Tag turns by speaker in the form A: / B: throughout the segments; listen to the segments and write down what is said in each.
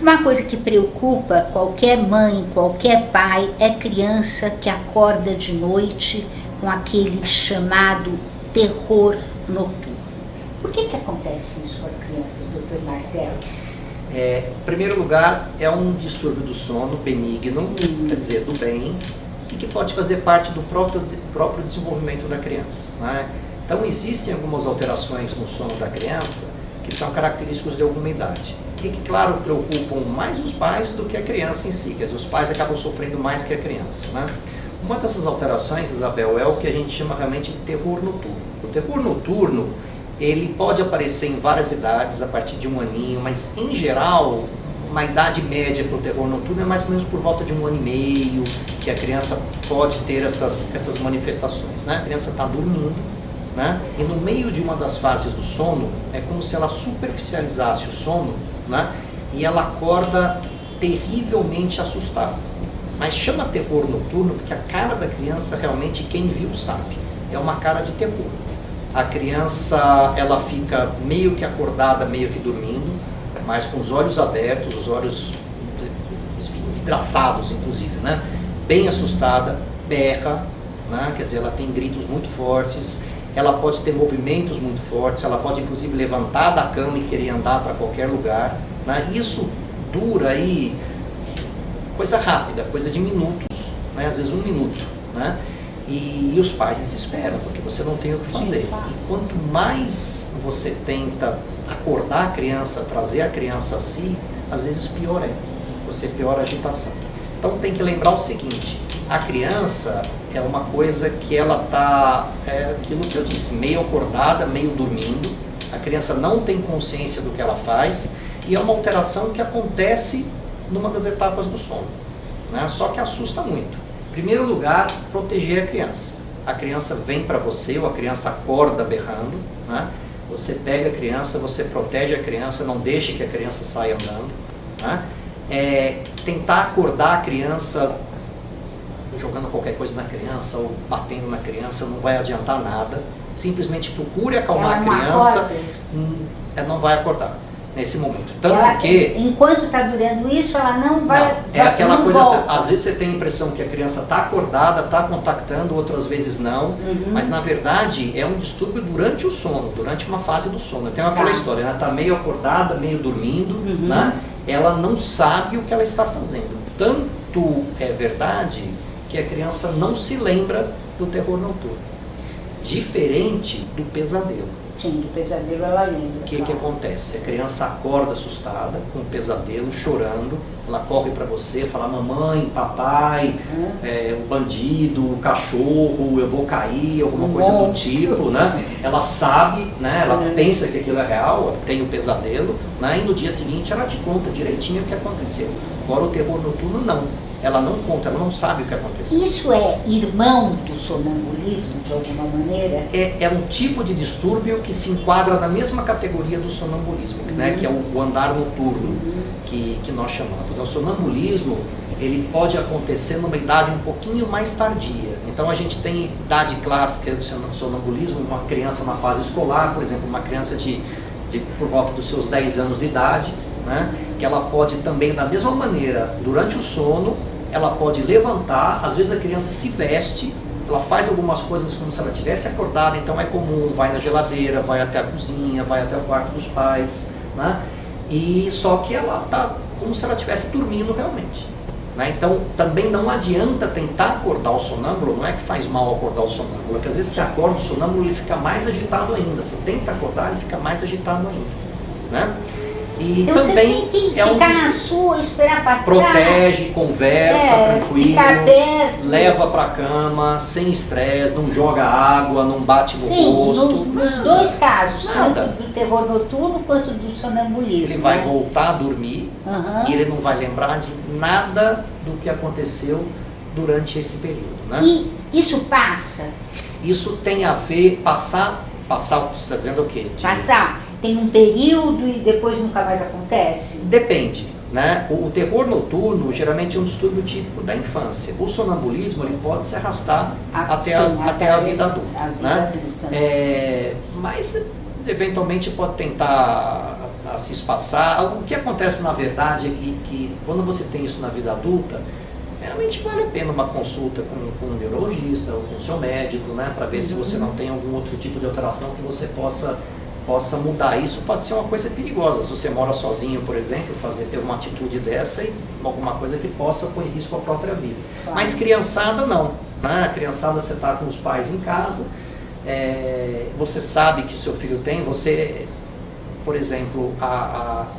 A: Uma coisa que preocupa qualquer mãe, qualquer pai, é criança que acorda de noite com aquele chamado terror noturno. Por que acontece isso com as crianças, doutor Marcelo?
B: Em primeiro lugar, é um distúrbio do sono benigno, quer dizer, do bem, e que pode fazer parte do próprio desenvolvimento da criança, né? Então, existem algumas alterações no sono da criança que são característicos de alguma idade. E que, claro, preocupam mais os pais do que a criança em si, quer dizer, os pais acabam sofrendo mais que a criança, né? Uma dessas alterações, Isabel, é o que a gente chama realmente de terror noturno. O terror noturno, ele pode aparecer em várias idades, a partir de 1 aninho, mas em geral, uma idade média para o terror noturno é mais ou menos por volta de 1 ano e meio, que a criança pode ter essas manifestações, né? A criança está dormindo, né? E no meio de uma das fases do sono, é como se ela superficializasse o sono, né? E ela acorda terrivelmente assustada. Mas chama terror noturno porque a cara da criança, realmente, quem viu sabe, é uma cara de terror. A criança, ela fica meio que acordada, meio que dormindo, mas com os olhos abertos, os olhos vidraçados, inclusive, né? Bem assustada, berra, né? Quer dizer, ela tem gritos muito fortes, ela pode ter movimentos muito fortes, ela pode inclusive levantar da cama e querer andar para qualquer lugar, né? Isso dura aí, coisa rápida, coisa de minutos, né? Às vezes 1 minuto, né? E os pais desesperam, porque você não tem o que fazer.
A: Sim, claro.
B: E quanto mais você tenta acordar a criança, trazer a criança a si, às vezes pior é, você piora a agitação. Então tem que lembrar o seguinte, a criança é uma coisa que ela está, aquilo que eu disse, meio acordada, meio dormindo, a criança não tem consciência do que ela faz, e é uma alteração que acontece numa das etapas do sono, né? Só que assusta muito. Em primeiro lugar, proteger a criança. A criança vem para você, ou a criança acorda berrando, né? Você pega a criança, você protege a criança, não deixe que a criança saia andando, né? Tentar acordar a criança jogando qualquer coisa na criança ou batendo na criança não vai adiantar nada. Simplesmente procure acalmar a criança, não vai acordar nesse momento. Tanto que,
A: enquanto está durando isso, ela não vai.
B: É aquela coisa,
A: volta.
B: às vezes você tem a impressão que a criança está acordada, está contactando, outras vezes não, mas na verdade é um distúrbio durante o sono, durante uma fase do sono. Tem aquela história, ela está meio acordada, meio dormindo, né? Ela não sabe o que ela está fazendo. Tanto é verdade que a criança não se lembra do terror noturno, diferente do pesadelo.
A: Sim, do pesadelo ela lembra.
B: O que acontece? A criança acorda assustada, com um pesadelo, chorando, ela corre para você, fala, mamãe, papai, o bandido, o cachorro, eu vou cair, alguma coisa do tipo, né? Ela sabe, né? Ela pensa que aquilo é real, tem o pesadelo, né? E no dia seguinte ela te conta direitinho o que aconteceu. Agora o terror noturno não. Ela não conta, ela não sabe o que aconteceu.
A: Isso é irmão do sonambulismo, de alguma maneira?
B: É um tipo de distúrbio que se enquadra na mesma categoria do sonambulismo, né, que é o andar noturno, que nós chamamos. O sonambulismo, ele pode acontecer numa idade um pouquinho mais tardia. Então a gente tem idade clássica do sonambulismo, uma criança na fase escolar, por exemplo, uma criança por volta dos seus 10 anos de idade, né, que ela pode também, da mesma maneira, durante o sono, ela pode levantar, às vezes a criança se veste, ela faz algumas coisas como se ela tivesse acordada, então é comum, vai na geladeira, vai até a cozinha, vai até o quarto dos pais, né? E só que ela está como se ela estivesse dormindo realmente, né? Então também não adianta tentar acordar o sonâmbulo, não é que faz mal acordar o sonâmbulo, é que às vezes se acorda o sonâmbulo ele fica mais agitado ainda, você tenta acordar ele fica mais agitado ainda, né? E
A: então
B: também
A: você tem que ficar na sua, esperar passar.
B: Protege, conversa, tranquilo,
A: ficar perto.
B: Leva pra cama, sem estresse, não joga água, não bate no rosto.
A: Nos dois casos,
B: nada.
A: Tanto do terror noturno quanto do sonambulismo.
B: Ele vai voltar a dormir e ele não vai lembrar de nada do que aconteceu durante esse período, né?
A: E isso passa?
B: Isso tem a ver, passar, você está dizendo o quê?
A: Passar. Tem um período e depois nunca mais acontece?
B: Depende, né? O terror noturno geralmente é um distúrbio típico da infância. O sonambulismo ele pode se arrastar até a vida adulta. Mas eventualmente pode tentar a se espaçar. O que acontece na verdade é que quando você tem isso na vida adulta, realmente vale a pena uma consulta com um neurologista ou com o seu médico, né, para ver se você não tem algum outro tipo de alteração que você possa mudar. Isso pode ser uma coisa perigosa. Se você mora sozinho, por exemplo, ter uma atitude dessa e alguma coisa que possa pôr em risco a própria vida. Claro. Mas criançada não, né? Criançada você está com os pais em casa, você sabe que o seu filho tem, você, por exemplo,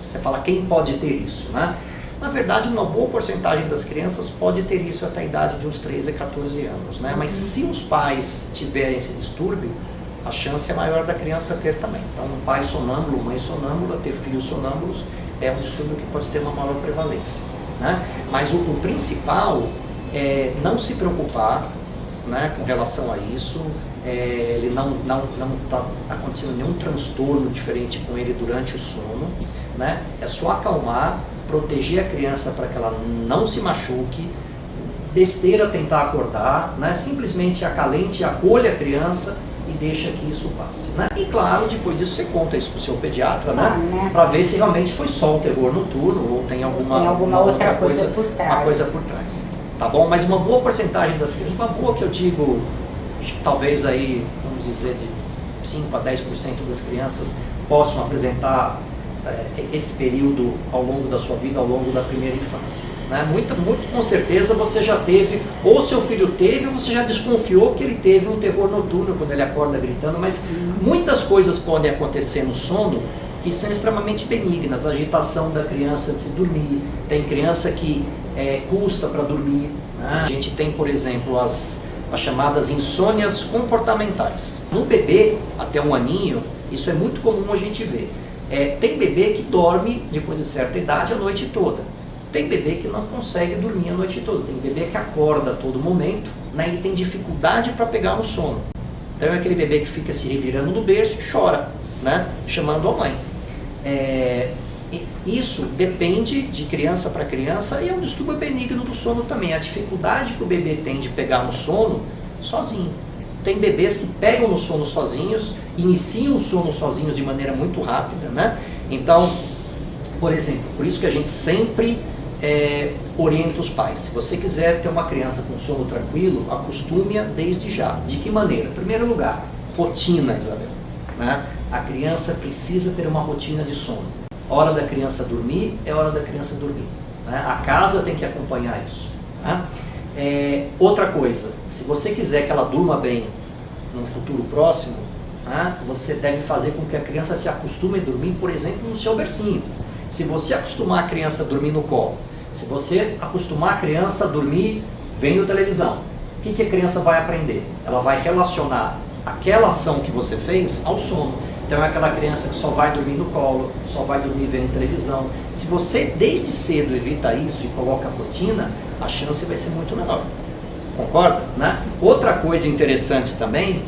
B: você fala quem pode ter isso, né? Na verdade, uma boa porcentagem das crianças pode ter isso até a idade de uns 13 a 14 anos, né? Mas se os pais tiverem esse distúrbio, a chance é maior da criança ter também. Então, um pai sonâmbulo, mãe sonâmbula, ter filhos sonâmbulos é um distúrbio que pode ter uma maior prevalência, né? Mas o principal é não se preocupar, né, com relação a isso. Ele não está acontecendo nenhum transtorno diferente com ele durante o sono, né? É só acalmar, proteger a criança para que ela não se machuque. Besteira tentar acordar, né? Simplesmente acalente, acolha a criança e deixa que isso passe, né? E claro, depois disso você conta isso para o seu pediatra, né? Para ver se realmente foi só o terror noturno ou tem alguma outra coisa por trás. Uma coisa por trás, tá bom? Mas uma boa porcentagem das crianças, uma boa que eu digo, talvez aí, vamos dizer, de 5 a 10% das crianças possam apresentar esse período ao longo da sua vida, ao longo da primeira infância, né? Muito com certeza você já teve, ou seu filho teve, ou você já desconfiou que ele teve um terror noturno quando ele acorda gritando, mas muitas coisas podem acontecer no sono que são extremamente benignas. A agitação da criança antes de dormir, tem criança que custa para dormir, né? A gente tem, por exemplo, as chamadas insônias comportamentais. No bebê, até 1 aninho, isso é muito comum a gente ver. Tem bebê que dorme depois de certa idade a noite toda. Tem bebê que não consegue dormir a noite toda. Tem bebê que acorda a todo momento, né, e tem dificuldade para pegar no sono. Então é aquele bebê que fica se revirando no berço e chora, né, chamando a mãe. Isso depende de criança para criança e é um distúrbio benigno do sono também. A dificuldade que o bebê tem de pegar no sono sozinho. Tem bebês que pegam no sono sozinhos, iniciam o sono sozinhos de maneira muito rápida, né? Então, por exemplo, por isso que a gente sempre orienta os pais. Se você quiser ter uma criança com sono tranquilo, acostume-a desde já. De que maneira? Em primeiro lugar, rotina, Isabel, né? A criança precisa ter uma rotina de sono. Hora da criança dormir é hora da criança dormir, né? A casa tem que acompanhar isso, né? Outra coisa, se você quiser que ela durma bem no futuro próximo, né, você deve fazer com que a criança se acostume a dormir, por exemplo, no seu bercinho. Se você acostumar a criança a dormir no colo, se você acostumar a criança a dormir vendo televisão, o que a criança vai aprender? Ela vai relacionar aquela ação que você fez ao sono. Então é aquela criança que só vai dormir no colo, só vai dormir vendo televisão. Se você desde cedo evita isso e coloca a rotina, a chance vai ser muito menor. Concorda? Né? Outra coisa interessante também,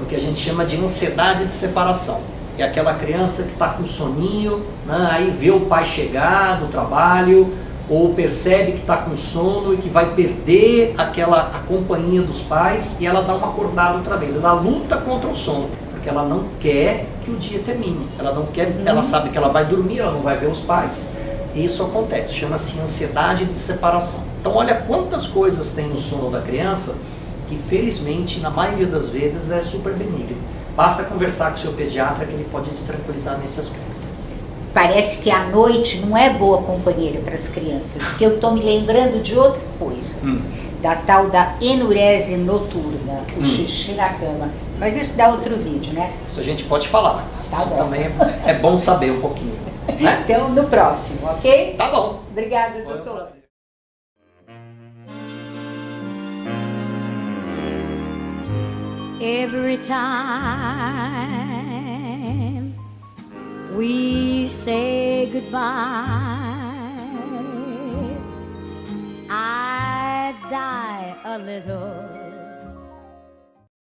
B: o que a gente chama de ansiedade de separação. É aquela criança que está com soninho, né? Aí vê o pai chegar do trabalho, ou percebe que está com sono e que vai perder a companhia dos pais e ela dá uma acordada outra vez. Ela luta contra o sono, porque ela não quer que o dia termine. Ela não quer, ela sabe que ela vai dormir, ela não vai ver os pais. Isso acontece, chama-se ansiedade de separação. Então olha quantas coisas tem no sono da criança que felizmente, na maioria das vezes, é super benigno. Basta conversar com o seu pediatra que ele pode te tranquilizar nesse aspecto.
A: Parece que a noite não é boa companheira para as crianças, porque eu estou me lembrando de outra coisa, da tal da enurese noturna, o xixi na cama. Mas isso dá outro vídeo, né?
B: Isso a gente pode falar.
A: Tá
B: isso
A: bom.
B: Também é bom saber um pouquinho. Né?
A: Então, no próximo, ok?
B: Tá bom.
A: Obrigada,
B: Foi um
A: doutor.
B: prazer.
C: Every time we say goodbye, I die a little